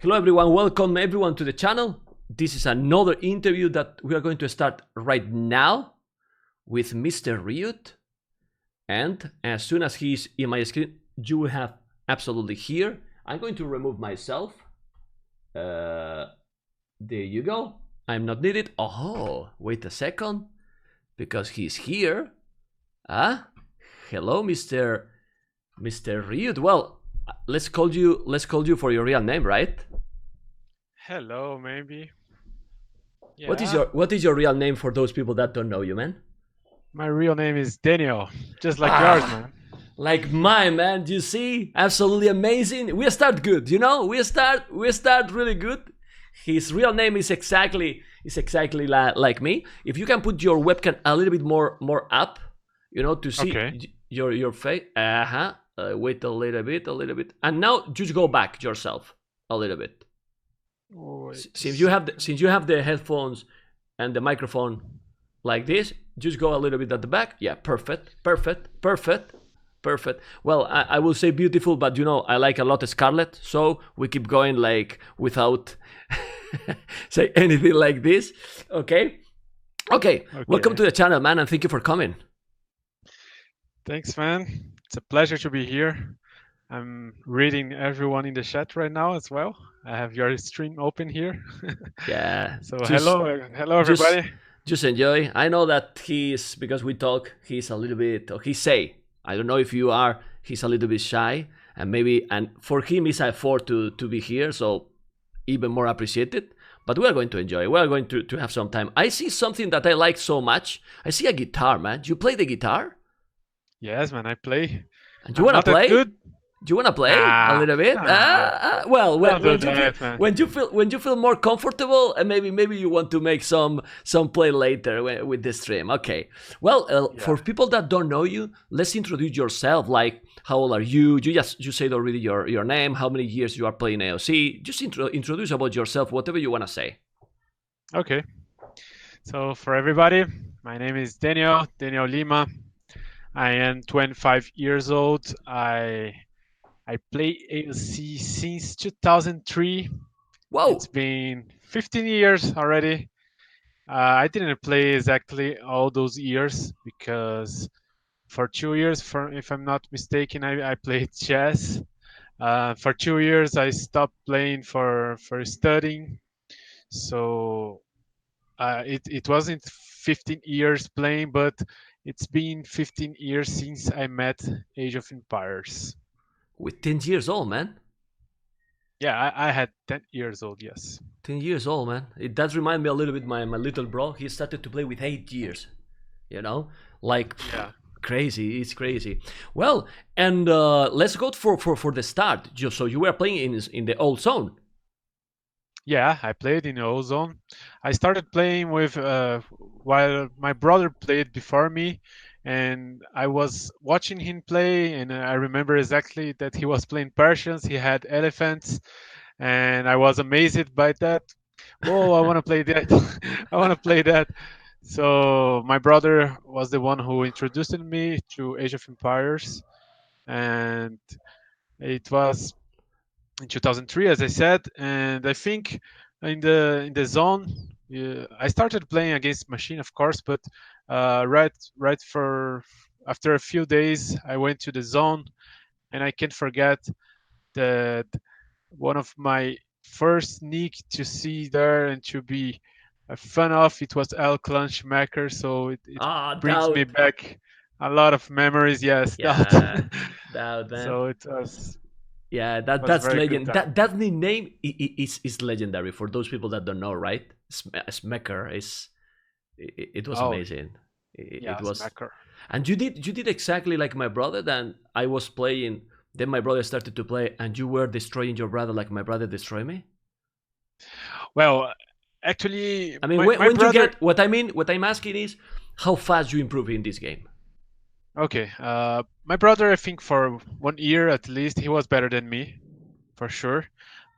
Hello everyone, welcome everyone to the channel. This is another interview that we are going to start right now with Mr. RiuT. And as soon as he's in my screen, you will have absolutely here. I'm going to remove myself. There you go. I'm not needed. Oh, wait a second. Because he's here. Hello, Mr. RiuT. Well, let's call you for your real name, right? Hello, maybe. Yeah. What is your real name for those people that don't know you, man? My real name is Daniel, just like yours, man. Like mine, man. Do you see? Absolutely amazing. We start good, you know. We start really good. His real name is exactly like me. If you can put your webcam a little bit more up, you know, to see your face. Wait a little bit, and now just go back yourself a little bit. Since you have the headphones and the microphone like this, just go a little bit at the back. Yeah, perfect. Well, I will say beautiful, but you know, I like a lot of Scarlett, so we keep going like without say anything like this. Okay. Welcome to the channel, man, and thank you for coming. Thanks, man. It's a pleasure to be here. I'm reading everyone in the chat right now as well. I have your stream open here. Yeah. So hello everybody. Just enjoy. I know that because we talk, he's a little bit, or he say, I don't know if you are, he's a little bit shy, and for him it's a effort to be here, so even more appreciated. But we are going to enjoy. We are going to have some time. I see something that I like so much. I see a guitar, man. Do you play the guitar? Yes, man, I play. And you wanna play? Good. Do you wanna play a little bit? Well, when you feel more comfortable, and maybe you want to make some play later with the stream. Okay. Well, for people that don't know you, let's introduce yourself. Like, how old are you? You said already your name. How many years you are playing AOC? Just introduce about yourself, whatever you wanna say. Okay. So for everybody, my name is Daniel Lima. I am 25 years old. I play AOC since 2003. Whoa! It's been 15 years already. I didn't play exactly all those years because for 2 years, if I'm not mistaken, I played chess. For 2 years, I stopped playing for studying. So it wasn't 15 years playing, but it's been 15 years since I met Age of Empires. With 10 years old, man. Yeah, I had 10 years old, yes. 10 years old, man. It does remind me a little bit my little bro. He started to play with 8 years. You know? Like, yeah. Crazy. It's crazy. Well, and let's go for the start. So you were playing in the old zone. Yeah, I played in the old zone. I started playing with while my brother played before me, and I was watching him play, and I remember exactly that he was playing Persians. He had elephants, and I was amazed by that. Whoa, I want to play that. I want to play that. So my brother was the one who introduced me to Age of Empires, and it was in 2003, as I said. And I think in the zone, I started playing against machine, of course, but right for after a few days, I went to the zone, and I can't forget that one of my first sneak to see there and to be fun of it was El Clunchmaker, so it brings me back a lot of memories. Yes, Doubt, man. So it was. Yeah, that's legend. That name is legendary for those people that don't know, right? Smecker it was amazing. It was. Smecker. And you did exactly like my brother. Then I was playing. Then my brother started to play, and you were destroying your brother like my brother destroyed me. Well, actually, I mean, when brother... you get what I'm asking is how fast you improve in this game. Okay, my brother, I think for 1 year at least, he was better than me, for sure.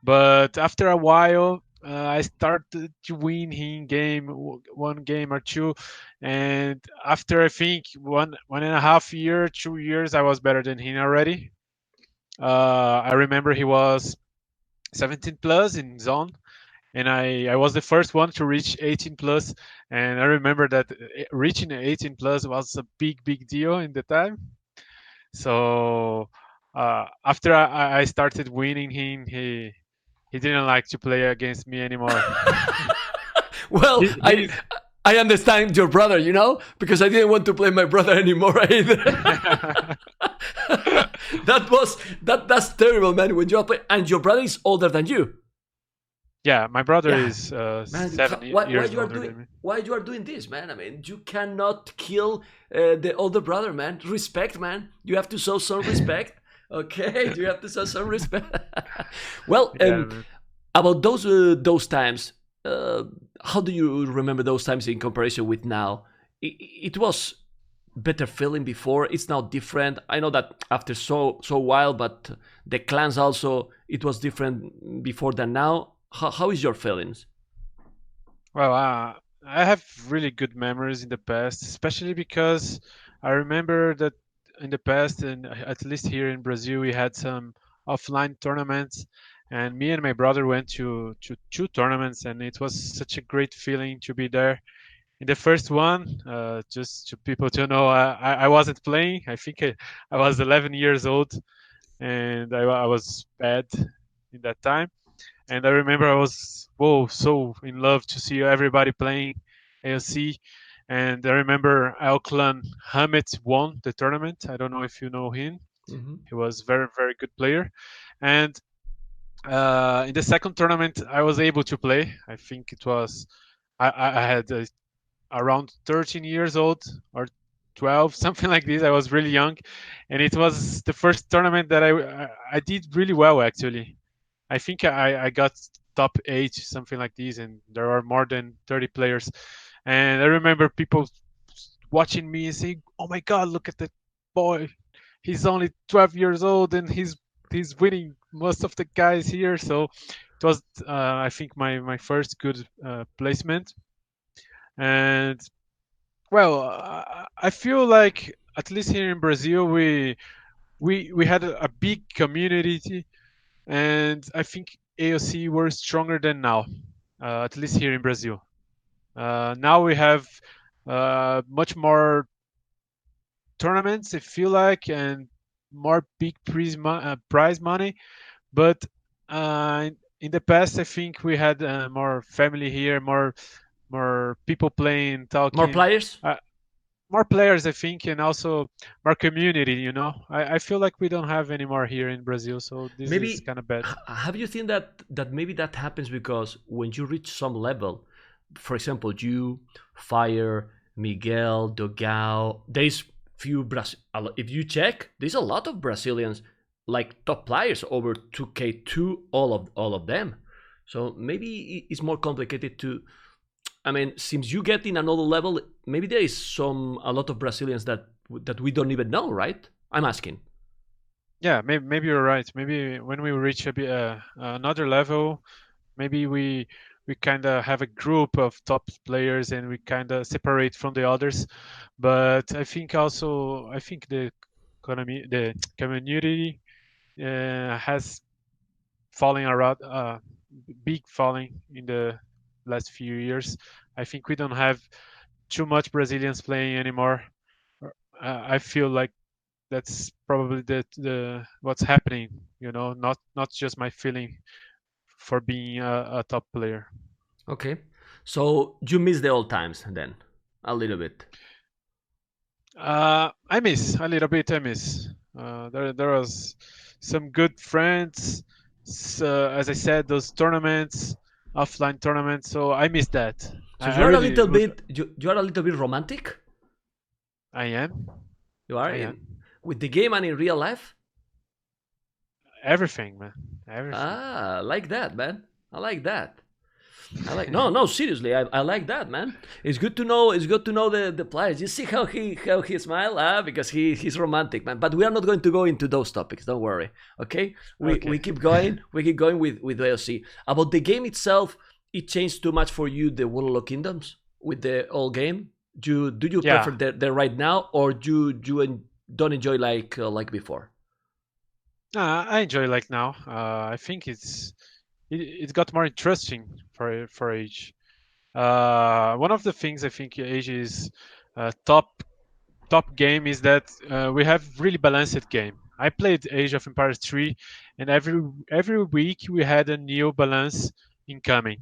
But after a while, I started to win him one game or two, and after I think one and a half year, 2 years, I was better than him already. I remember he was 17 plus in zone, and I was the first one to reach 18 plus, and I remember that reaching 18 plus was a big deal in the time. So after I started winning him, he didn't like to play against me anymore. Well, I He's I understand your brother, you know, because I didn't want to play my brother anymore either. That's terrible, man. When you are play, and your brother is older than you. yeah, my brother Yeah, is man. Why years you are older doing than me. why you are doing this, man? I mean, you cannot kill the older brother, man. Respect, man. You have to show some respect. Okay, you have to show some respect. Well, Yeah, man. about those times, uh, how do you remember those times in comparison with now? It was better feeling before. It's now different. I know that after so while, but the clans also it was different before than now. How is your feelings? Well, I have really good memories in the past, especially because I remember that in the past, and at least here in Brazil, we had some offline tournaments, and me and my brother went to two tournaments, and it was such a great feeling to be there. In the first one, just to people to know, I wasn't playing. I think I was 11 years old, and I was bad in that time. And I remember I was whoa so in love to see everybody playing AOC. And I remember Alclan Hamet won the tournament. I don't know if you know him. Hmm. He was very good player. And in the second tournament, I was able to play. I think it was I had around 13 years old or 12, something like this. I was really young, and it was the first tournament that I did really well actually. I think I got top eight, something like this, and there are more than 30 players. And I remember people watching me and saying, "Oh my God, look at that boy! He's only 12 years old and he's winning most of the guys here." So it was, I think, my first good placement. And well, I feel like at least here in Brazil, we had a big community, and I think AOC were stronger than now, at least here in Brazil. Now we have much more tournaments, I feel like, and more big prize money. But in the past, I think we had more family here, more people playing, More talking. players? Uh, More players, I think, and also more community. I feel like we don't have any more here in Brazil, so this is Maybe kind of bad. have you seen that maybe that happens because when you reach some level, for example, you fire Miguel Dogao, there's few if you check, there's a lot of Brazilians like top players over 2K2, all of them. So maybe it's more complicated to, I mean, since you get in another level, maybe there is a lot of Brazilians that we don't even know, right? I'm asking. Yeah, maybe you're right. Maybe when we reach another level, maybe we kind of have a group of top players and we kind of separate from the others. But I think the community has falling around, big falling in the last few years. I think we don't have too much Brazilians playing anymore. I feel like that's probably the what's happening. Not just my feeling for being a top player. Okay. So you miss the old times then, a little bit. I miss a little bit. I miss. There was some good friends. As I said, those tournaments, offline tournaments. So I miss that. So I really would. you are a little bit romantic. I am. You are I am. in with the game and in real life. Everything, man. Everything. Ah, I like that, man. I like that. No seriously. I like that, man. It's good to know. It's good to know the players. You see how he smile, because he's romantic, man. But we are not going to go into those topics. Don't worry. Okay. We Okay. keep going. We keep going with AOC. About the game itself, it changed too much for you. The World of Kingdoms with the old game. Do you prefer Yeah. the right now, or don't enjoy like before? I enjoy like now. I think it got more interesting for Age. One of the things I think Age is top game is that we have really balanced game. I played Age of Empires 3, and every week we had a new balance incoming.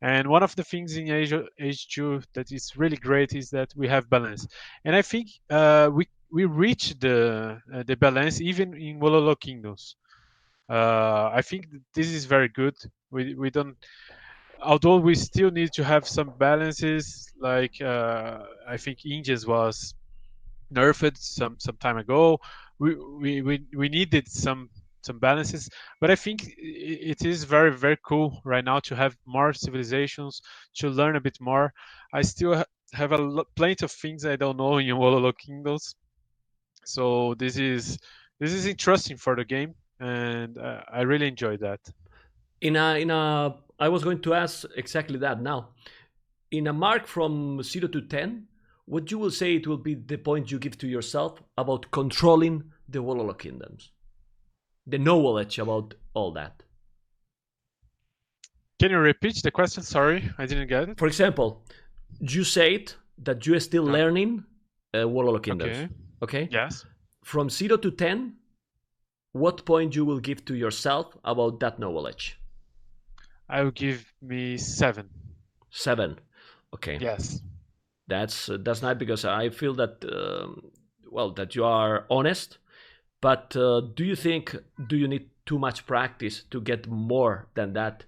And one of the things in Age 2 that is really great is that we have balance. And I think we reach the balance even in Wololo Kingdoms. I think this is very good. We don't, although we still need to have some balances. Like I think Indians was nerfed some time ago. We needed some balances, but I think it is very cool right now to have more civilizations, to learn a bit more. I still have plenty of things I don't know in Wololo Kingdoms, so this is interesting for the game, and I really enjoy that. I was going to ask exactly that now. In a mark from 0 to 10, what you will say it will be the point you give to yourself about controlling the Wololo Kingdoms? The knowledge about all that. Can you repeat the question? Sorry, I didn't get it. For example, you said that you are still Uh, learning Wololo Kingdoms. okay. Okay? Yes. From 0 to 10, what point you will give to yourself about that knowledge? I will give me 7. 7. Okay. Yes. That's nice because I feel that well that you are honest. But do you think do you need too much practice to get more than that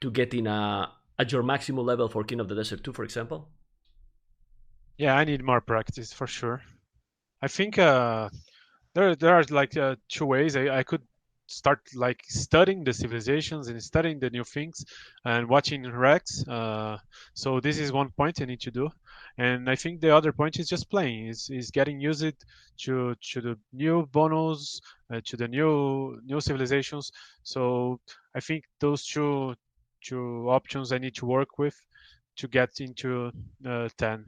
to get in a at your maximum level for King of the Desert 2, for example? Yeah, I need more practice for sure. I think there are like two ways I could start like studying the civilizations and studying the new things and watching Rex. So this is one point I need to do, and I think the other point is just playing. Is getting used to the new bonus, to the new civilizations. So I think those two options I need to work with to get into 10.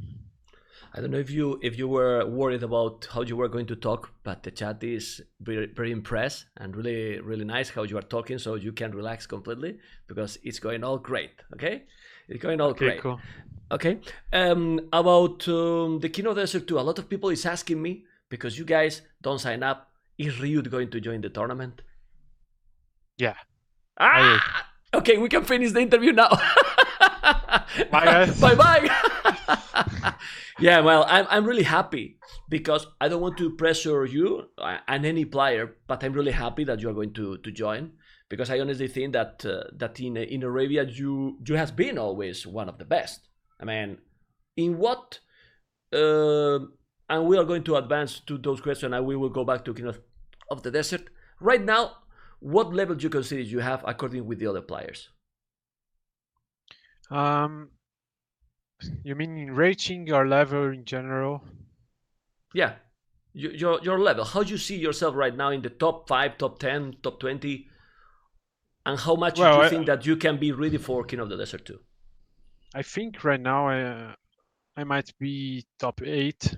I don't know if you were worried about how you were going to talk, but the chat is very impressed and really nice how you are talking, so you can relax completely because it's going all great. Okay, it's going all Okay, great. cool. Okay, about the Kino Desert 2, a lot of people is asking me because you guys don't sign up. Is RiuT going to join the tournament? Yeah, I will. Ah, okay, we can finish the interview now. Bye, guys. Bye bye. Yeah, well, I'm really happy because I don't want to pressure you and any player, but I'm really happy that you are going to join because I honestly think that that in Arabia you has been always one of the best. I mean, in what? Uh, and we are going to advance to those questions, and we will go back to King of the Desert. Right now, what level do you consider you have according with the other players? Um, you mean in rating or level in general? Yeah, your level. How do you see yourself right now in the top 5, top 10, top 20, and how much do Well, you think that you can be ready for King of the Desert 2? I think right now I might be top 8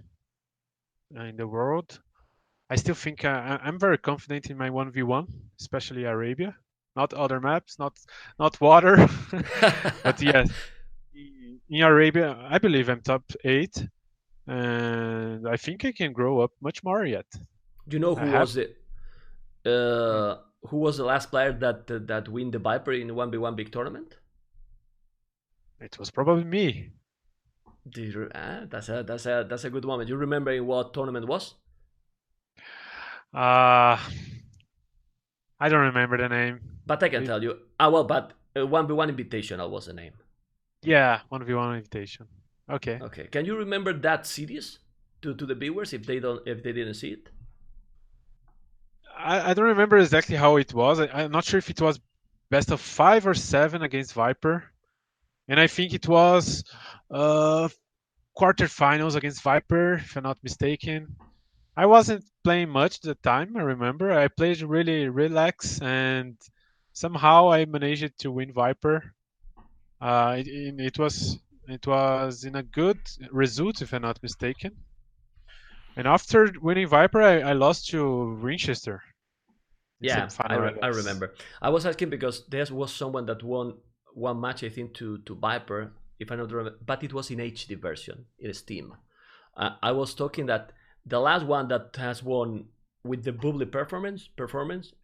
in the world. I still think I'm very confident in my 1v1, especially Arabia. Not other maps, not water, but yes, in Arabia, I believe I'm top 8, and I think I can grow up much more yet. Do you know I have. Mm, who was the last player that win the Viper in 1v1 big tournament? It was probably me. That's a good moment. You remember in what tournament was? Uh, I don't remember the name. But I can It, tell you. Ah, well, but 1v1 Invitational was the name. yeah, 1v1 invitation. Okay. Okay. Can you remember that series to the viewers if they didn't see it? I don't remember exactly how it was. I'm not sure if it was best of 5 or 7 against Viper. And I think it was uh, quarterfinals against Viper, if I'm not mistaken. I wasn't playing much at the time, I remember. I played really relaxed, and somehow I managed to win Viper. It was in a good result, if I'm not mistaken. And after winning Viper, I lost to Winchester. in Yeah, semifinal, I I guess. remember. I was asking because there was someone that won one match, I think, to Viper, if I not remember, but it was in HD version in Steam. I was talking that the last one that has won with the bubbly performance,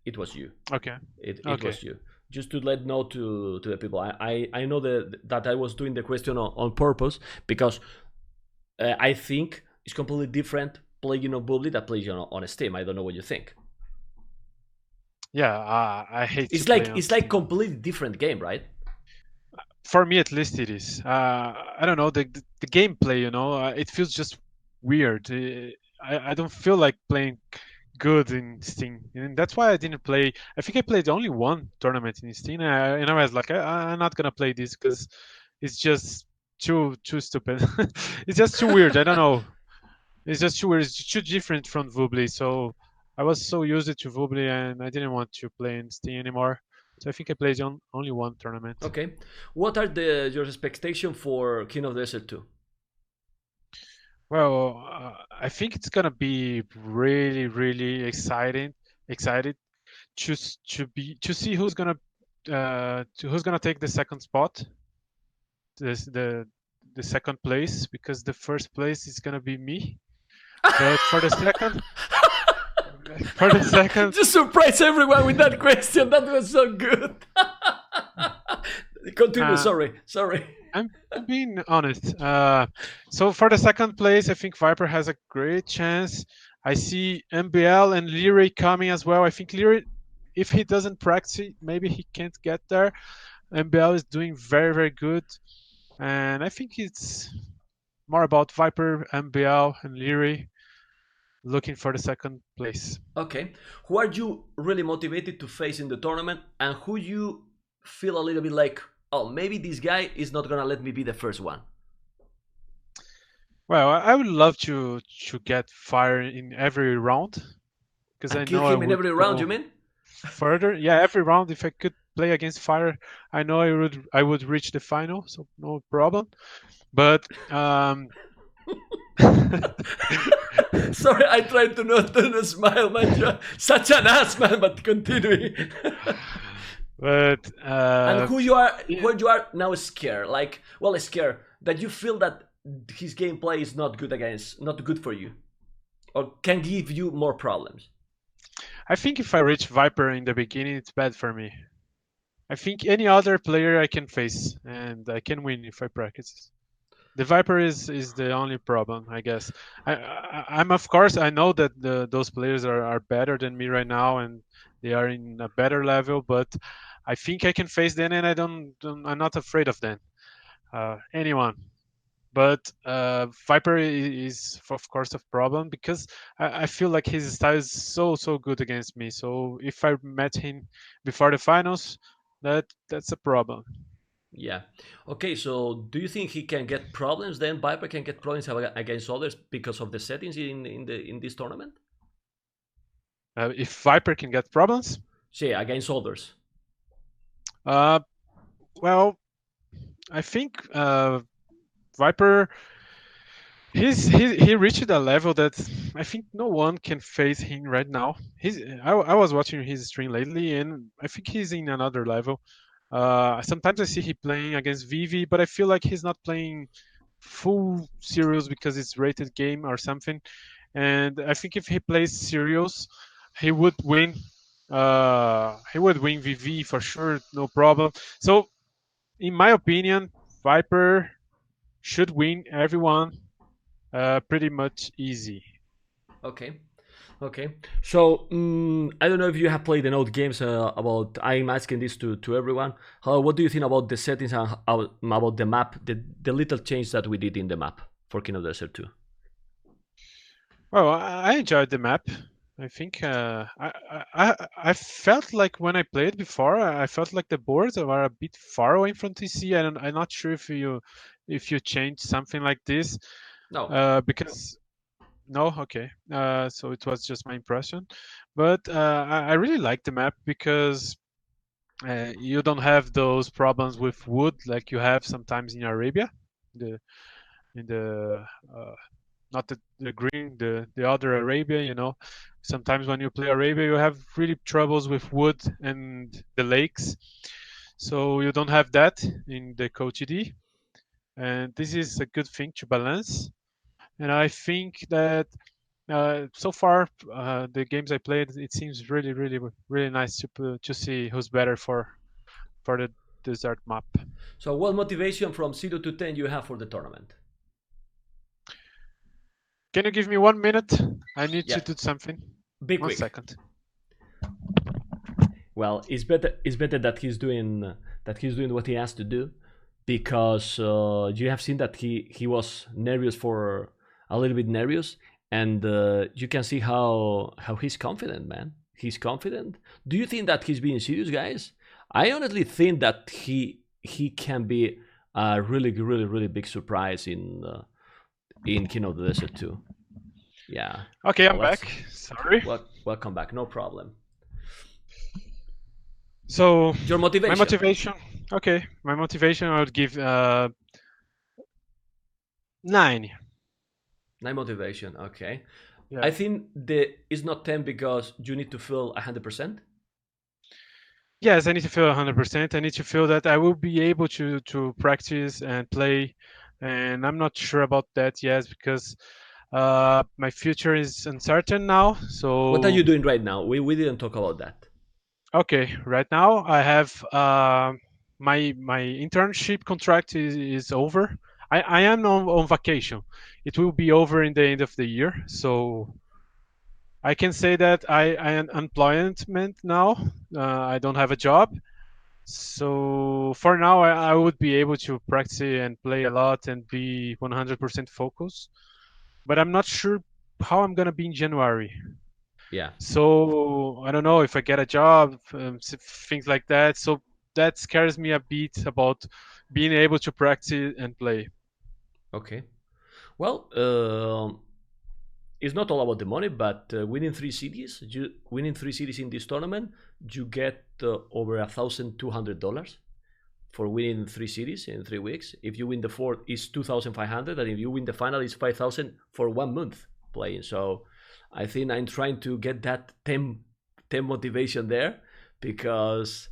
it was you. Okay. It Okay. was you. Just to let know to the people, I know that I was doing the question on purpose because I think it's completely different playing on bubbly that playing on Steam. I don't know what you think. Yeah, I hate to play on It's like Steam. completely different game, right? For me, at least, it is. I don't know the gameplay. It feels just weird. I don't feel like playing good in Steam, and that's why I didn't play. I think I played only one tournament in Steam, and I was like, I'm not gonna play this because it's just too stupid. It's just too weird. I don't know. It's just too weird. It's too different from Vubli. So I was so used to Vubli, and I didn't want to play in Steam anymore. So I think I played on only one tournament. Okay. What are the your expectation for King of the Desert 2? Well, I think it's gonna be really, really exciting. Excited to see who's gonna take the second spot, this the second place, because the first place is gonna be me. But for the second, for the second, Just surprise everyone with that question. That was so good. Continue. uh, Sorry. I'm being honest. So for the second place, I think Viper has a great chance. I see MBL and Leary coming as well. I think Leary, if he doesn't practice, maybe he can't get there. MBL is doing very, very good. And I think it's more about Viper, MBL, and Leary looking for the second place. Okay. Who are you really motivated to face in the tournament, and who you feel a little bit like, oh, maybe this guy is not gonna let me be the first one? Well, I would love to get fire in every round because I And kill know I him in would every round, you go mean? further. Yeah, every round if I could play against fire, I know I would reach the final, so no problem. But Sorry, I tried to not smile, man. You're such an ass, man. But continuing. but And yeah, who you are now scared, like, well, scared that you feel that his gameplay is not good against, not good for you, or can give you more problems. I think if I reach Viper in the beginning, it's bad for me. I think any other player I can face and I can win if I practice. The Viper is the only problem, I guess. I'm of course I know that those players are better than me right now and they are in a better level, but I think I can face them and I'm not afraid of them. Anyone. But Viper is of course a problem because I feel like his style is so good against me. So if I met him before the finals, that's a problem. Yeah. Okay. So, do you think he can get problems? Then Viper can get problems against others because of the settings in this tournament. If Viper can get problems, Yeah, against others. uh, well, I think Viper he reached a level that I think no one can face him right now. I was watching his stream lately, and I think he's in another level. Sometimes I see he playing against Vivi, but I feel like he's not playing full serious because it's rated game or something. And I think if he plays serious, he would win. He would win VV for sure, no problem. So, in my opinion, Viper should win everyone pretty much easy. Okay. Okay. So, I don't know if you have played the note games about. I'm asking this to everyone. What do you think about the settings and about the map, the little change that we did in the map for King of the Desert 2? Well, I enjoyed the map. I think I felt like when I played before, I felt like the boards were a bit far away from TC. I'm not sure if you changed something like this No. because no, okay. So it was just my impression, but I really like the map because you don't have those problems with wood like you have sometimes in Arabia, the in the uh, not the green, the other Arabia. You know, sometimes when you play Arabia, you have really troubles with wood and the lakes. So you don't have that in the Coach D, and this is a good thing to balance. And I think that so far the games I played, it seems really nice to see who's better for the desert map. So, what motivation from 0 to 10 you have for the tournament? Can you give me 1 minute? I need Yeah, to do something. be One quick. second. Well, it's better. It's better that he's doing what he has to do, because you have seen that he was nervous, for a little bit nervous, and you can see how he's confident, man. He's confident. Do you think that he's being serious, guys? I honestly think that he can be a really big surprise in King of the Desert too. Yeah. Okay, Well, I'm back. Sorry. welcome back. No problem. So Your my motivation. motivation. Okay, my motivation I would give 9. 9 motivation. Okay. Yeah. I think the is not 10 because you need to feel 100%. Yes, I need to feel 100%. I need to feel that I will be able to practice and play, and I'm not sure about that yet because my future is uncertain now. What are So you doing right now? We didn't talk about that. okay, right now I have my internship contract is over. I am on vacation. It will be over in the end of the year, so I can say that I am unemployment now. I don't have a job, so for now I would be able to practice and play a lot and be 100% focused. But I'm not sure how I'm gonna be in January. Yeah. So I don't know if I get a job, things like that. So that scares me a bit about being able to practice and play. Okay. Well, it's not all about the money, but winning 3 cities in this tournament, you get over $1,200 for winning 3 cities in 3 weeks. If you win the fourth, it's 2,500, and if you win the final, it's 5,000 for 1 month playing. So I think I'm trying to get that 10 motivation there, because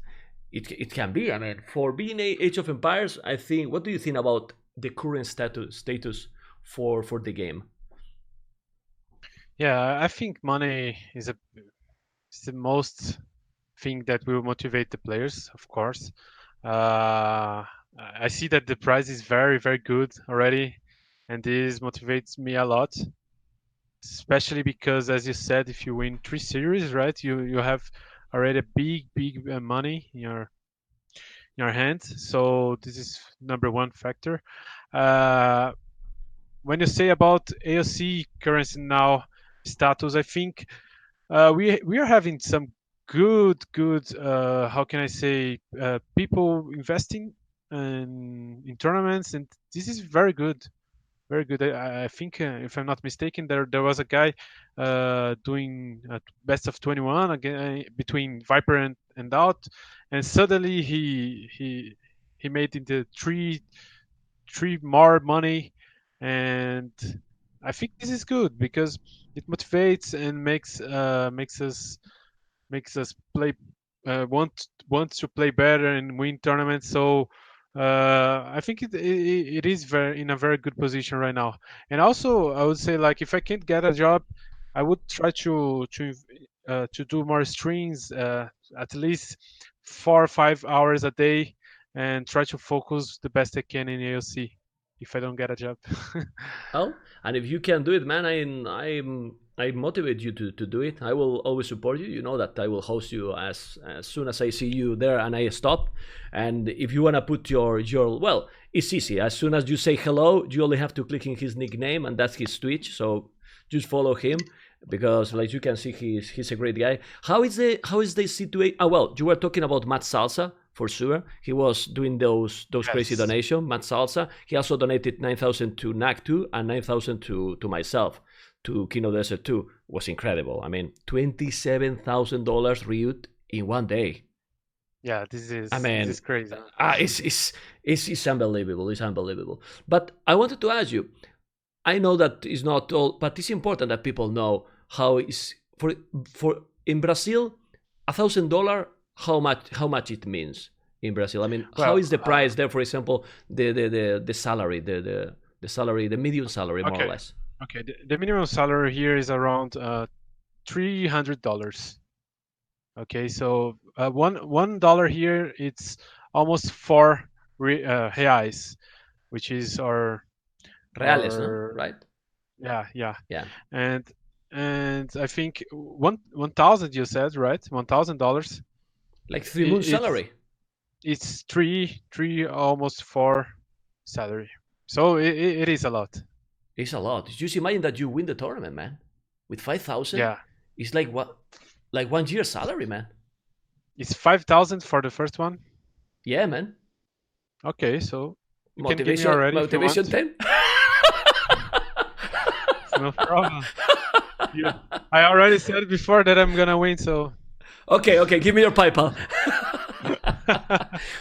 it can be. I mean, for being a Age of Empires, I think. What do you think about the current status for the game? Yeah, I think money is the most thing that will motivate the players, of course. I see that the price is very good already, and this motivates me a lot. Especially because, as you said, if you win 3 series, right, you have already a big money in your hand. So this is number one factor. Uh, when you say about AOC currency now status, I think we are having some good how can I say people investing in tournaments, and this is very good. Very good. I think, if I'm not mistaken, there was a guy doing best of 21 again between Viper and Out, and suddenly he made into three more money, and I think this is good because it motivates and makes us play want to play better and win tournaments. So I think it is very in a very good position right now. And also, I would say, like, if I can't get a job, I would try to do more streams, at least 4 or 5 hours a day, and try to focus the best I can in AOC if I don't get a job. Oh, and if you can do it, man, I motivate you to do it. I will always support you. You know that I will host you as soon as I see you there and I stop. And if you wanna put your well, it's easy. As soon as you say hello, you only have to click in his nickname, and that's his Twitch. So just follow him, because like you can see, he's a great guy. How is the situation? Oh, well, you were talking about Matt Salsa, for sure. He was doing those crazy Yes. donations. Matt Salsa. He also donated 9,000 to NAC2 and 9,000 to myself, to Kino Desert 2. Was incredible. I mean, $27,000 RiuT in one day. Yeah, I this mean, is crazy. it's unbelievable. It's unbelievable. But I wanted to ask you, I know that is not all, but it's important that people know how is for in Brazil, $1,000. How much it means in Brazil? I mean, how Well, is the price there? For example, the salary, the salary, the medium salary, more or okay, less. okay. The minimum salary here is around $300. Okay, so $1 here it's almost reais, which is Reales, no? our Right? yeah, yeah. Yeah, and and I think 1,000 you said, right? $1,000. like 3 months It's salary. it's three almost four salary. So it is a lot. It's a lot. Just imagine that you win the tournament, man, with 5,000. Yeah, It's like what, like 1 year salary, man. it's 5,000 for the first one. Yeah, man. Okay, so you can give me Motivation, already if you motivation want. 10. It's no problem. You, I already said before that I'm gonna win, so Okay, okay, give me your PayPal.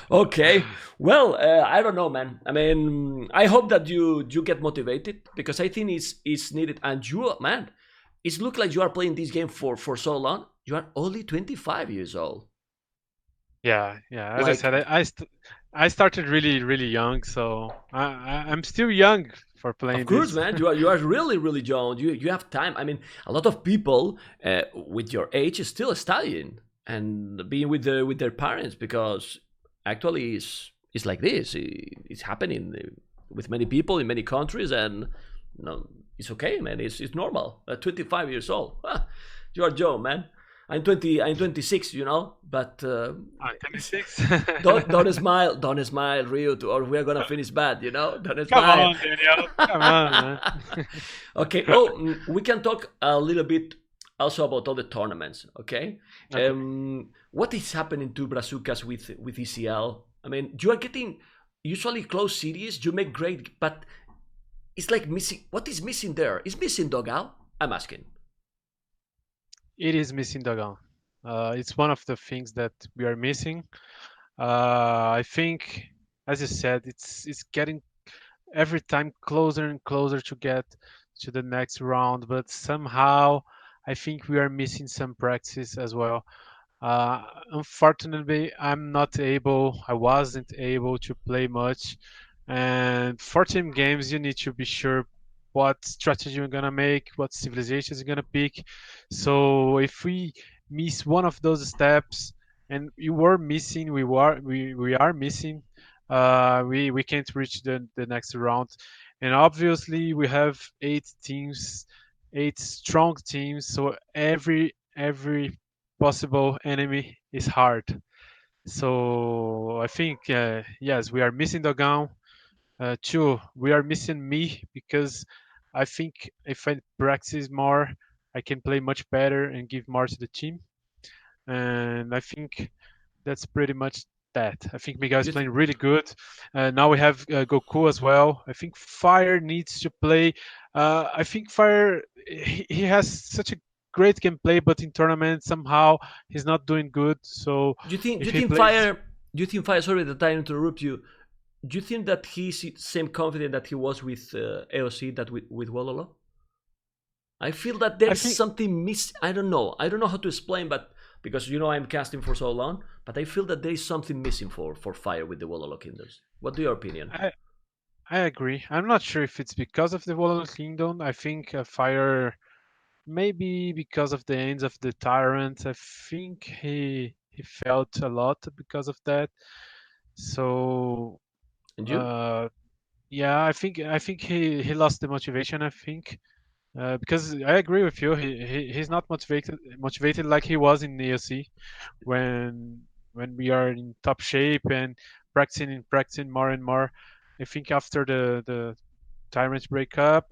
Okay, well, I don't know, man. I mean, I hope that you get motivated because I think it's needed. And you, man, it looks like you are playing this game for so long. You are only 25 years old. yeah, yeah. As I Like, said, I started really young, so I'm still young for of playing course, this. man, you are really young. You have time. I mean, a lot of people with your age is still studying and being with their parents because actually it's like this. It's happening with many people in many countries, and it's okay, man. It's normal. At 25 years old, you are young, man. I'm 20. I'm 26. But I'm 26. don't smile. Don't smile, Rio, or we're gonna finish bad. Don't Come smile. on, Daniel. Come on, man. Okay. Oh, we can talk a little bit also about all the tournaments. Okay. Okay. What is happening to Brazucas with ECL? I mean, you are getting usually close series. You make great, but it's like missing. What is missing there? Is missing Dogal? I'm asking. It is missing Dagon. It's one of the things that we are missing. I think, as you said, it's getting every time closer and closer to get to the next round, but somehow I think we are missing some practice as well. Unfortunately, I wasn't able to play much. And for team games, you need to be sure what strategy you're gonna make, what civilizations you're gonna pick. So if we miss one of those steps, and we are missing, we can't reach the next round. And obviously, we have 8 teams, 8 strong teams. So every possible enemy is hard. So I think yes, we are missing Dogan. Two, we are missing me because I think if I practice more, I can play much better and give more to the team. And I think that's pretty much that. I think Miguel is You th- playing really good. Now we have Goku as well. I think Fire needs to play. I think Fire he has such a great gameplay, but in tournaments somehow he's not doing good. So you think if you he think plays, Fire? Do you think Fire? Sorry that I interrupt you. Do you think that he's same confident that he was with AOC that with Wololo? I feel that there I is think something miss. I don't know. I don't know how to explain, but because I'm casting for so long, but I feel that there is something missing for Fire with the Wololo Kingdoms. What do your opinion? I I agree. I'm not sure if it's because of the Volatile Kingdom. I think Fire maybe because of the ends of the Tyrant. I think he felt a lot because of that. So And you? uh, yeah, I think he lost the motivation. I think because I agree with you. He's not motivated like he was in EOC when we are in top shape and practicing more and more. I think after the Tyrants break up,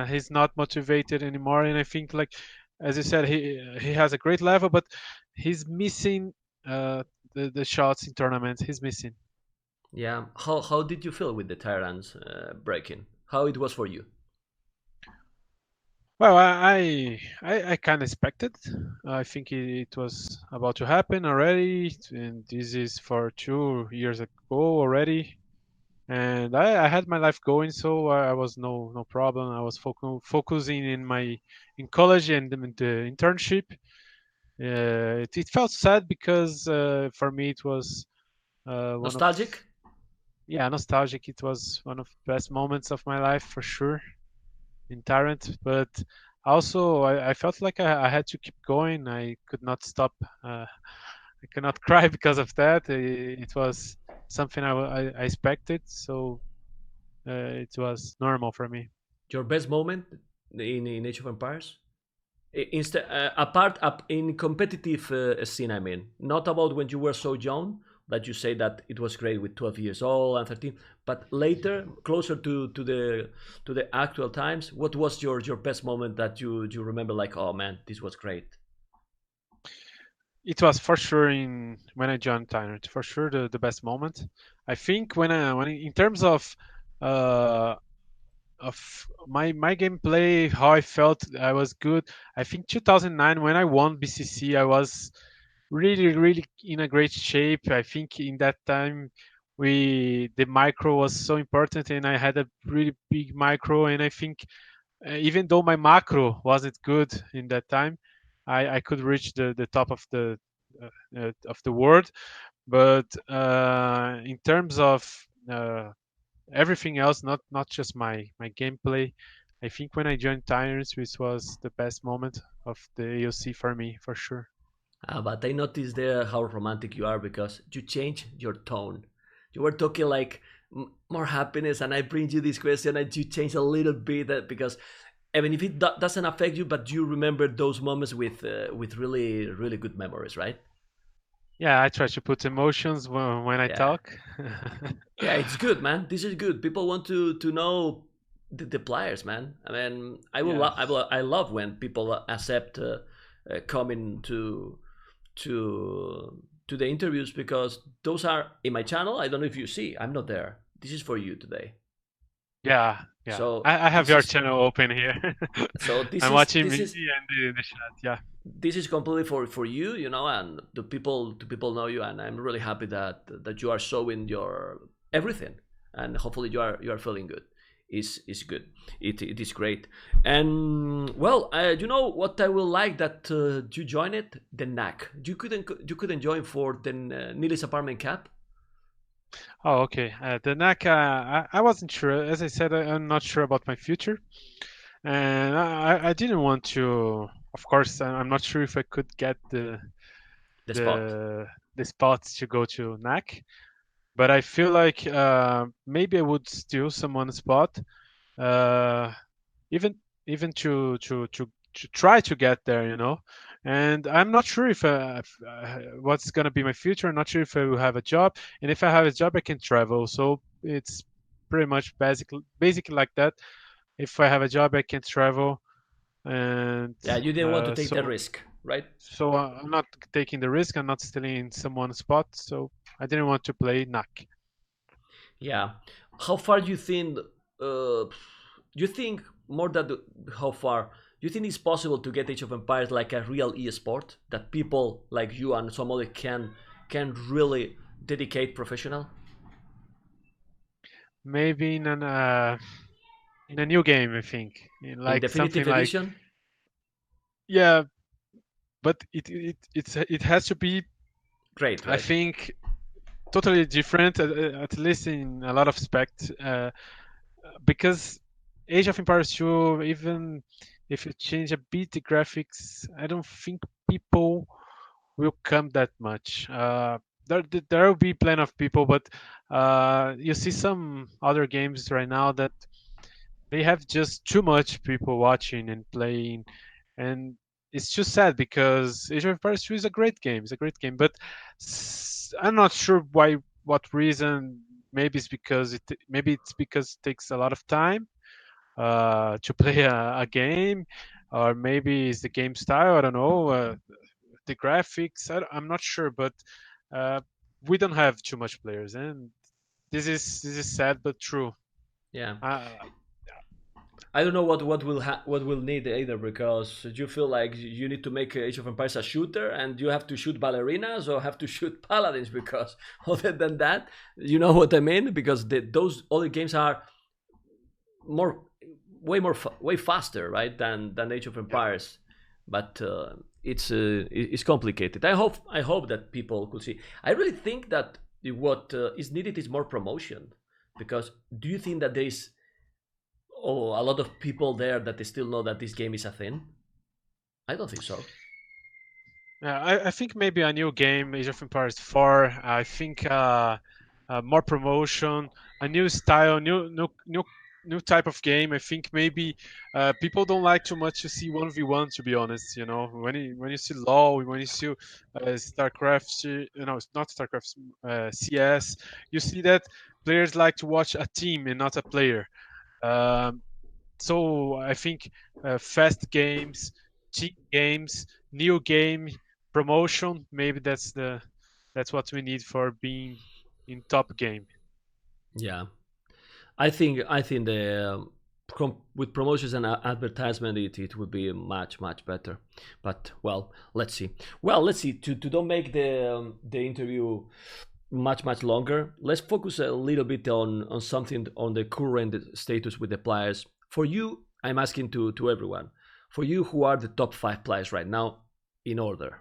he's not motivated anymore, and I think like as you said, he has a great level, but he's missing the shots in tournaments. He's missing. Yeah. How did you feel with the Tyrants breaking? How it was for you? Well, I kind of expected. I think it was about to happen already, and this is for 2 years ago already. and I had my life going, so I was no problem. I was focusing in college and in the internship. It felt sad because for me it was one of Nostalgic? yeah, nostalgic. It was one of the best moments of my life for sure in Tarrant, but also I felt like I had to keep going. I could not stop. I could not cry because of that. It was something I expected, so it was normal for me. Your best moment in Age of Empires? Instead, apart up in competitive scene, I mean, not about when you were so young that you say that it was great with 12 years old and 13, but later, closer to the actual times, what was your best moment that you remember? Like, oh man, this was great. It was for sure in when I joined Tyrant, for sure the best moment. I think when in terms uh, of my gameplay, how I felt I was good. I think 2009 when I won BCC, I was really in a great shape. I think in that time we the micro was so important, and I had a really big micro, and I think even though my macro wasn't good in that time, I could reach the top of the world. But in terms of everything else, not just my gameplay, I think when I joined Tyrants, which was the best moment of the AOC for me, for sure. But I noticed there how romantic you are because you change your tone. You were talking like more happiness, and I bring you this question, and you change a little bit because even if it doesn't affect you, but you remember those moments with really good memories, right? Yeah, I try to put emotions when I Yeah, talk. yeah, it's good, man. This is good. People want to know the players, man. I mean, Yeah. I love when people accept coming to the interviews because those are in my channel. I don't know if you see. I'm not there. This is for you today. Yeah. So I have your channel open here. I'm watching me and the chat. Yeah. this is completely for you, you know, and the people know you, and I'm really happy that you are showing your everything, and hopefully you are feeling good. Is good. It is great, and well, you know what I will like that you join it the knack. You couldn't join for the Nilis Apartment Cap. Oh, okay. The NAC, I wasn't sure. As I said, I'm not sure about my future, and I didn't want to. Of course, I'm not sure if I could get The spot. the the spots to go to NAC, but I feel like maybe I would steal someone's spot, uh, even even to try to get there, you know. And I'm not sure if what's gonna be my future. I'm not sure if I will have a job, and if I have a job, I can travel. So it's pretty much basically like that. If I have a job, I can travel, and Yeah, you didn't want to take the so risk, right? I'm not taking the risk. I'm not stealing someone's spot. So I didn't want to play knack. Yeah. How far do you think? You think more than how far? You think it's possible to get Age of Empires like a real e-sport that people like you and some other can really dedicate professional Maybe in a new game, I think, in like something definitive like edition? yeah, but it has to be, Great, I right? think, totally different, at least in a lot of aspects, because Age of Empires 2, even if you change a bit the graphics, I don't think people will come that much. There will be plenty of people, but you see some other games right now that they have just too much people watching and playing, and it's just sad because Age of Empires 2 is a great game. It's a great game, but I'm not sure why, what reason. Maybe it's because it takes a lot of time to play a game, or maybe it's the game style. I don't know. The graphics. I'm not sure, but uh, we don't have too much players, and this is sad but true. Yeah. Uh, I don't know what will need either, because you feel like you need to make Age of Empires a shooter and you have to shoot ballerinas or have to shoot paladins, because other than that, you know what I mean? Because those other games are more way faster, right, than Age of Yeah. Empires. But it's complicated. I hope that people could see. I really think that what is needed is more promotion, because do you think that there is a lot of people there that they still know that this game is a thing? I don't think so. Yeah, I think maybe a new game, Age of Empires 4. I think more promotion, a new style, new type of game. I think maybe people don't like too much to see 1v1. To be honest, when you see LoL, when you see StarCraft, it's not StarCraft, CS, you see that players like to watch a team and not a player. Um, so I think fast games, cheap games, new game, promotion. Maybe that's what we need for being in top game. Yeah, I think the with promotions and advertisement, it would be much better. But well, let's see. Well, let's see. To don't make the interview much longer, let's focus a little bit on something on the current status with the players. For you, I'm asking to everyone. For you, who are the top 5 players right now in order?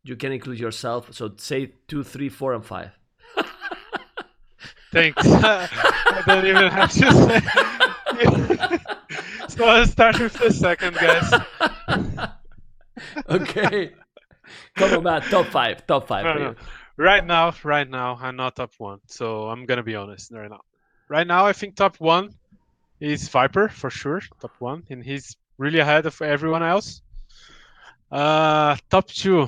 You can include yourself. So say 2, 3, 4, and 5. Thanks. I don't even have to say. So I'll start with the second, guys. Okay. Come on, man. Top 5. Top 5 No, for no. you. Right now, I'm not top one. So I'm gonna be honest right now. Right now, I think top one is Viper for sure, top one, and he's really ahead of everyone else. Top two.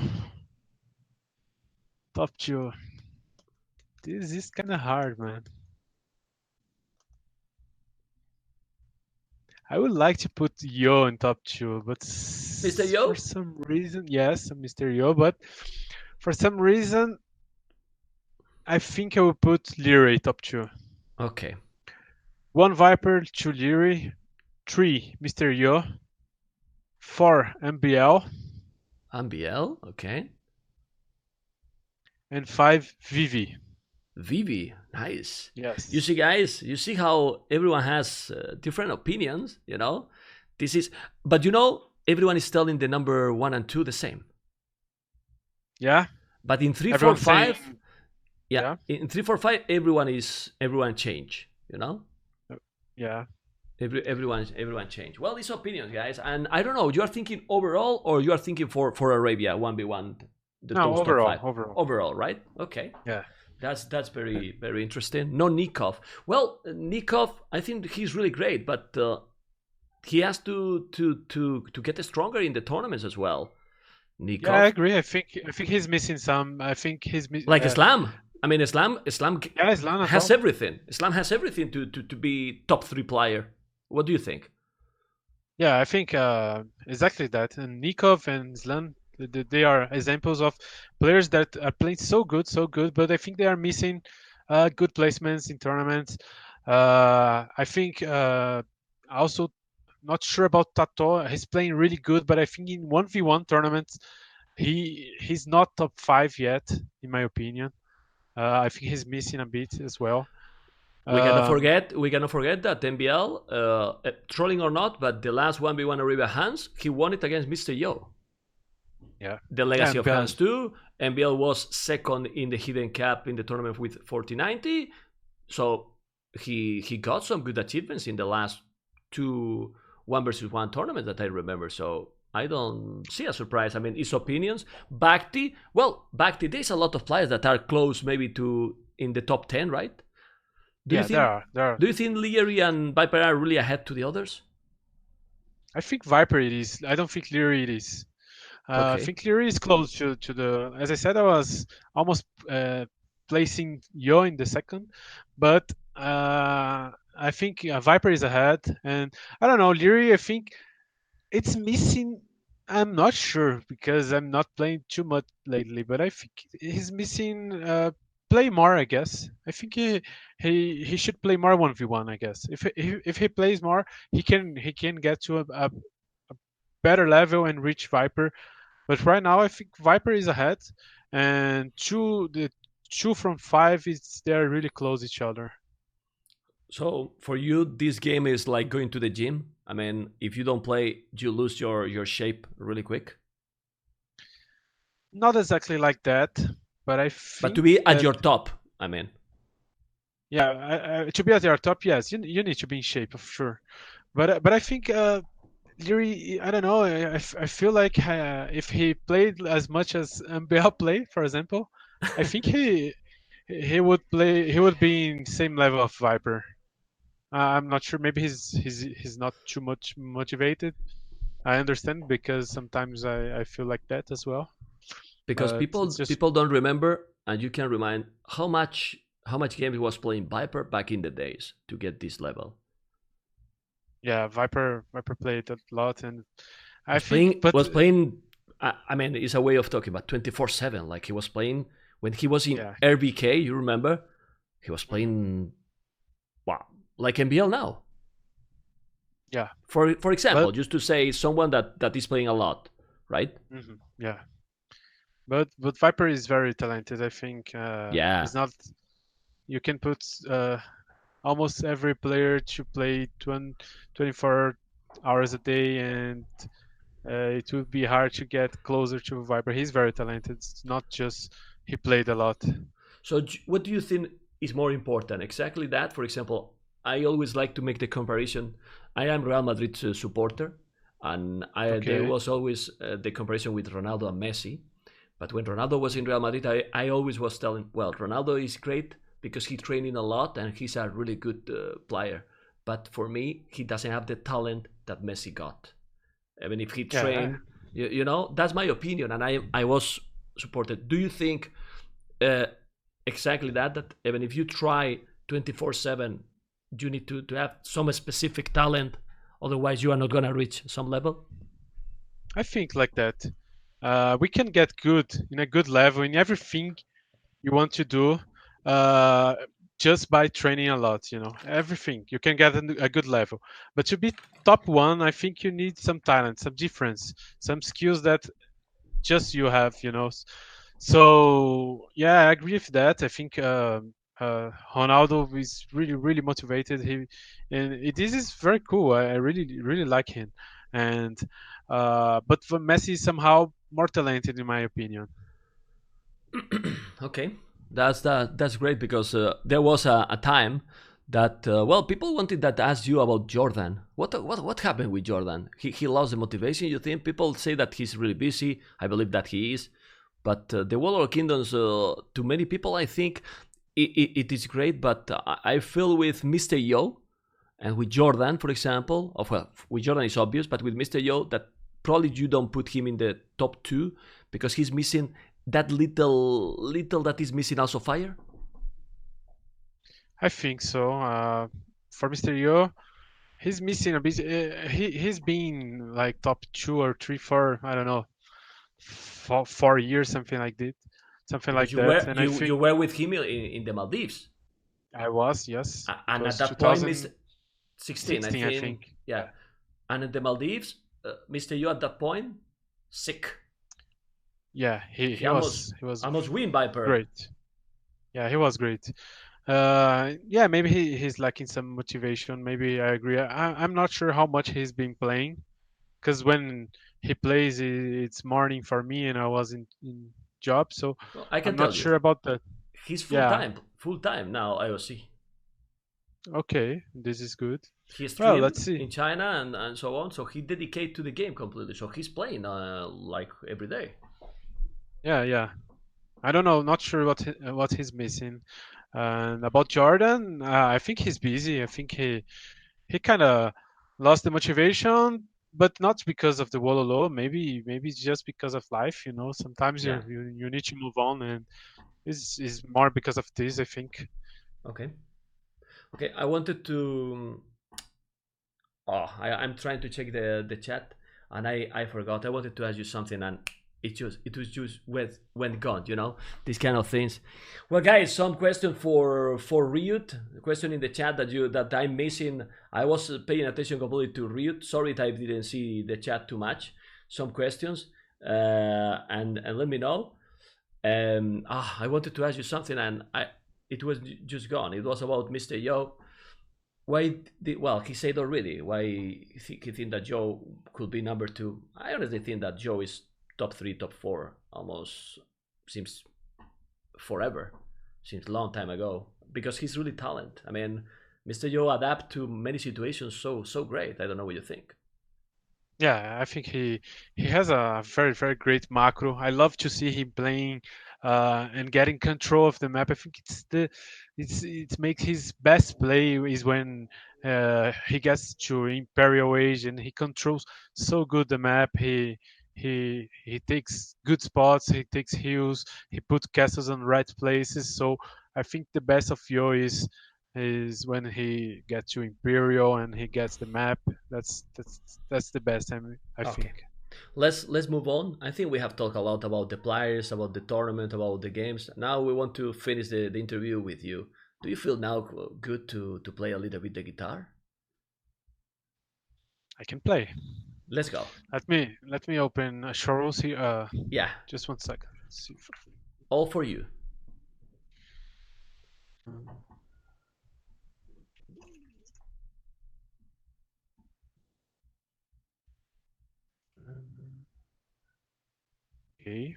Top two. This is kind of hard, man. I would like to put Yo in top two, but Mr. for Yo? some reason, yes, Mr. Yo, but for some reason, I think I will put Leary top two. Okay. One Viper, two Leary, three Mr. Yo, four MBL, Ambiel. Okay. and five Vivi. Vivi. Nice. You Yes. see, guys, you see how everyone has different opinions, you know? This is, but everyone is telling the number 1 and 2 the same. Yeah. But in 3, 4, Everyone's saying, 5, yeah, yeah, in 3, 4, 5, everyone change, you know? yeah. Everyone change. Well, it's opinions, guys, and I don't know. You are thinking overall, or you are thinking for Arabia 1v1, No, those top overall, 5 overall. overall, right? Okay, Yeah. that's very interesting. No Nikov. Well, Nikov, I think he's really great, but he has to get stronger in the tournaments as well. Yeah, I Nikov, agree. I think he's missing some. I think like Islam. I mean, Islam yeah, Islam as has well. everything. Islam has everything to be top 3 player. What do you think? Yeah, I think exactly that. And Nikov and Zlan, they are examples of players that are playing so good, but I think they are missing good placements in tournaments. I think also not sure about Tato. He's playing really good, but I think in 1v1 tournaments, he's not top five yet, in my opinion. I think he's missing a bit as well. Um, We cannot forget that MBL, trolling or not, but the last 1v1 Arriba Hans, he won it against Mr. Yo. yeah, The Legacy of and Hans 2. MBL was second in the hidden cap in the tournament with 4090. So he got some good achievements in the last 2 1 versus 1 tournaments that I remember. So I don't see a surprise. I mean, it's opinions. Bhakti, there's a lot of players that are close maybe to in the top 10, right? Do you yeah, think there are. do you think Leary and Viper are really ahead to the others? I think Viper it is. I don't think Leary it is. I Okay. think Leary is close to the. As I said, I was almost placing Yo in the second, but I think Viper is ahead, and I don't know Leary. I think it's missing. I'm not sure because I'm not playing too much lately, but I think he's missing play more, I guess. I think he should play more 1v1, I guess. If he plays more, he can get to a better level and reach Viper. But right now, I think Viper is ahead, and the two from five is they're really close each other. So for you, this game is like going to the gym. I mean, if you don't play, you lose your shape really quick. Not exactly like that, but I But to think be at that your top, I mean, yeah, to be at your top, yes, you need to be in shape for sure. But I think Leary, I don't know. I feel like if he played as much as MBL play, for example, I think he would play. He would be in same level of Viper. I'm not sure. Maybe he's not too much motivated. I understand because sometimes I feel like that as well. because But people it's just people don't remember, and you can remind how much game he was playing Viper back in the days to get this level. yeah, Viper played a lot, and I Was think. playing But was playing. I mean, it's a way of talking, but 24/7. Like he was playing when he was in yeah, RBK. You remember? He was mhm, playing. Wow, like MBL now. yeah, For example, but just to say someone that is playing a lot, right? yeah, but Viper is very talented. I think Yeah. it's not. You can put almost every player to play 24 hours a day, and it would be hard to get closer to Viper. He's very talented. It's not just he played a lot. So, what do you think is more important? Exactly that. For example, I always like to make the comparison. I am Real Madrid's supporter, and there Okay. was always the comparison with Ronaldo and Messi. But when Ronaldo was in Real Madrid, I always was telling, well, Ronaldo is great because he's training a lot and he's a really good player. But for me, he doesn't have the talent that Messi got. I mean, if he Yeah. trained, that's my opinion, and I was supported. Do you think uh, exactly that even if you try 24/7, you need to have some specific talent, otherwise you are not gonna reach some level? I think like that. We can get good in a good level in everything you want to do uh, just by training a lot. Everything you can get a good level. But to be top one, I think you need some talent, some difference, some skills that just you have. So yeah, I agree with that. I think Ronaldo is really really motivated. This is very cool. I really really like him, and but for Messi is somehow more talented in my opinion. Okay, that's great because there was a time that well, people wanted that to ask you about Jordan. What happened with Jordan? He lost the motivation. You think people say that he's really busy? I believe that he is, but the Warlord Kingdoms, to many people, I think it is great. But I feel with Mr. Yo and with Jordan, for example, of well, with Jordan is obvious, but with Mr. Yo, that probably you don't put him in the top two because he's missing that little that is missing also fire. I think so. For Mr. Yo, he's missing a bit. He's been like top two or three for I don't know 4 years, something like that, something Because like you that. were And I you think were with him in the Maldives, I was, yes, it and at was that point, Mr. 16, I 2016, I think, think. yeah, Yeah, and in the Maldives, Mr. Yu at that point sick. yeah, he He he almost was he was almost win Viper. great. Yeah, he was great. Yeah, maybe he's lacking some motivation. Maybe I agree. I'm not sure how much he's been playing because when he plays, it's morning for me, and I was in job, so Well, I I'm can not tell you, sure about that. he's Yeah, full time now. IOC. okay, this is good. He Well, stream let's see. in China and so on. So he dedicate to the game completely. So he's playing like every day. Yeah, yeah. I don't know, not sure what he's missing. And about Jordan, I think he's busy. I think he kind of lost the motivation, but not because of the Wololo. Maybe it's just because of life. Sometimes Yeah. you need to move on, and is more because of this. I think. Okay. Okay. I wanted to. Oh, I'm trying to check the chat, and I forgot. I wanted to ask you something, and it was just went gone, these kind of things. Well, guys, some question for RiuT. Question in the chat that I'm missing. I was paying attention completely to RiuT. Sorry if I didn't see the chat too much. Some questions, and let me know. I wanted to ask you something, and it was just gone. It was about Mr. Yo. He said already why he think that Joe could be number two. I honestly think that Joe is top three, top four, almost seems forever, seems a long time ago, because he's really talented. I mean, Mr. Joe adapt to many situations so great. I don't know what you think. Yeah, I think he has a very very great macro. I love to see him playing and getting control of the map. I think it makes his best play is when he gets to Imperial Age and he controls so good the map. He takes good spots. He takes heals. He puts castles on right places. So I think the best of Yo is when he gets to Imperial and he gets the map. That's the best time I Okay. think. Let's move on. I think we have talked a lot about the players, about the tournament, about the games. Now we want to finish the interview with you. Do you feel now good to play a little bit the guitar? I can play. Let's go. Let me open a show rules here. Yeah, Just 1 second. Let's see. all for you. Okay.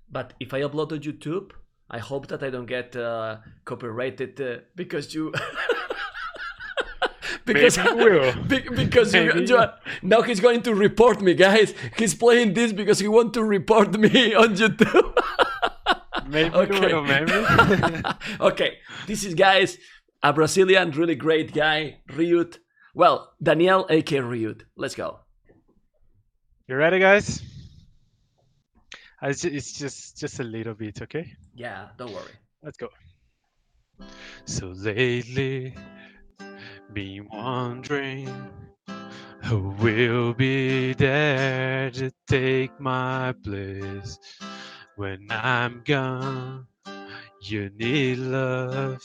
But if I upload to YouTube, I hope that I don't get copyrighted because you. because Maybe you will. because Maybe. now he's going to report me, guys. He's playing this because he want to report me on YouTube. Maybe Okay. you will, maybe. Okay, this is, guys, a Brazilian, really great guy, RiuT. Well, Daniel, aka RiuT. Let's go. You ready, guys? It's just a little bit, okay? Yeah, don't worry. Let's go. So lately, been wondering who will be there to take my place when I'm gone. You need love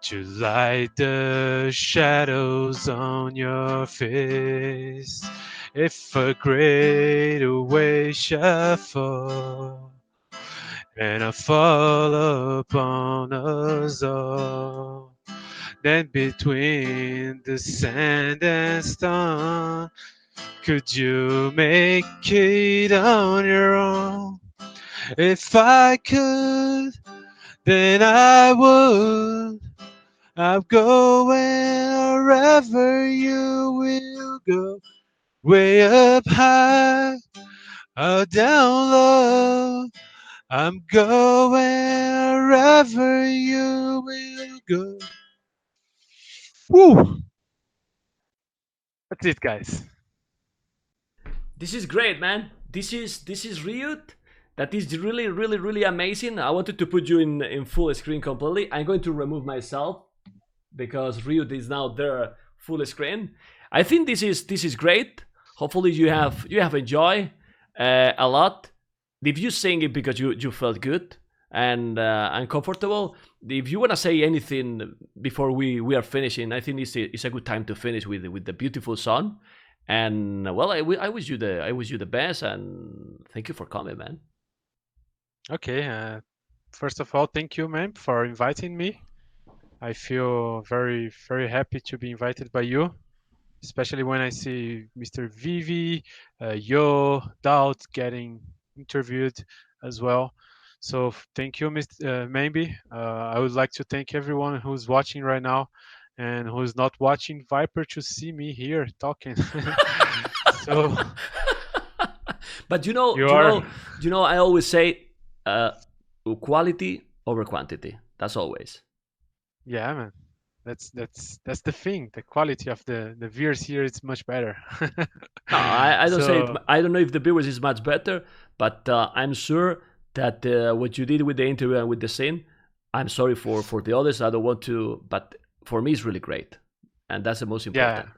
to light the shadows on your face. If a great wave shall fall and I fall upon us all, then between the sand and stone, could you make it on your own? If I could, then I would. I'm going wherever you will go. Way up high or down low. I'm going wherever you will go. Woo! That's it, guys. This is great, man. This is RiuT. That is really, really, really amazing. I wanted to put you in full screen completely. I'm going to remove myself because RiuT is now there full screen. I think this is great. Hopefully you have enjoyed a lot. If you sing it because you felt good and comfortable, if you wanna say anything before we are finishing, I think it's a good time to finish with the beautiful song. And well, I wish you the best, and thank you for coming, man. Okay. First of all, thank you, man, for inviting me. I feel very, very happy to be invited by you, especially when I see Mr. Vivi, Yo, Doubt getting interviewed as well. So thank you, Mr. Maybe. I would like to thank everyone who's watching right now and who's not watching Viper to see me here talking. So But you know, you you are, know, you know, I always say quality over quantity. That's always. yeah, man. That's the thing. The quality of the viewers here is much better. No, I don't say it. So I don't know if the viewers is much better, but I'm sure that what you did with the interview and with the scene, I'm sorry for the others. I don't want to, but for me, it's really great, and that's the most yeah, important.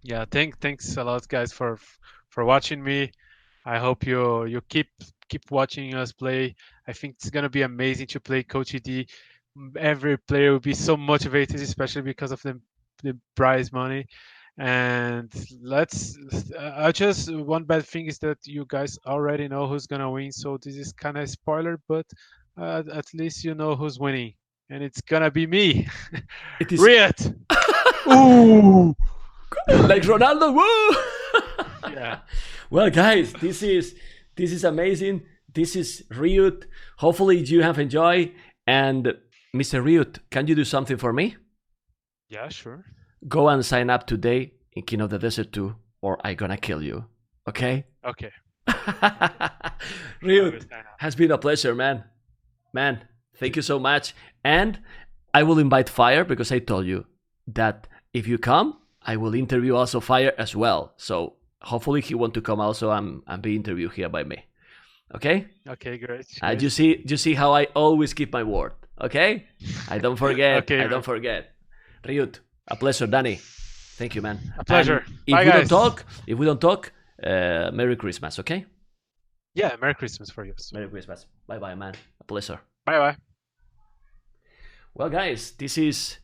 yeah. Thanks a lot, guys, for watching me. I hope you keep watching us play. I think it's gonna be amazing to play Coach ED. Every player will be so motivated, especially because of the prize money. And let's. I just one bad thing is that you guys already know who's gonna win, so this is kind of spoiler, but at least you know who's winning, and it's gonna be me, It is RiuT. Ooh. like Ronaldo. Woo! Yeah. Well, guys, this is amazing. This is RiuT. Hopefully, you have enjoyed. And Mr. RiuT, can you do something for me? Yeah, sure. Go and sign up today in King of the Desert 2, or I'm gonna kill you. Okay? Okay. RiuT, has been a pleasure, man. Man, thank you so much. And I will invite Fire because I told you that if you come, I will interview also Fire as well. So hopefully he want to come also and be interviewed here by me. Okay? Okay, great. You see how I always keep my word. Okay? I don't forget. Okay, I don't forget. RiuT, a pleasure. Danny, thank you, man. A pleasure. And Bye, guys. if we don't talk, Merry Christmas, okay? Yeah, Merry Christmas for you. Merry Christmas. Bye bye, man. A pleasure. Bye bye. Well, guys, this is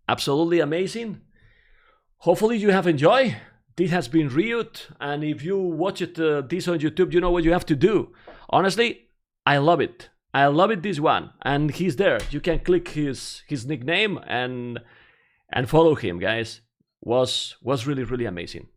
absolutely amazing. Hopefully you have enjoyed. This has been RiuT, and if you watch it this on YouTube, you know what you have to do. Honestly, I love it. I love it, this one, and he's there. You can click his nickname and follow him, guys. Was really amazing.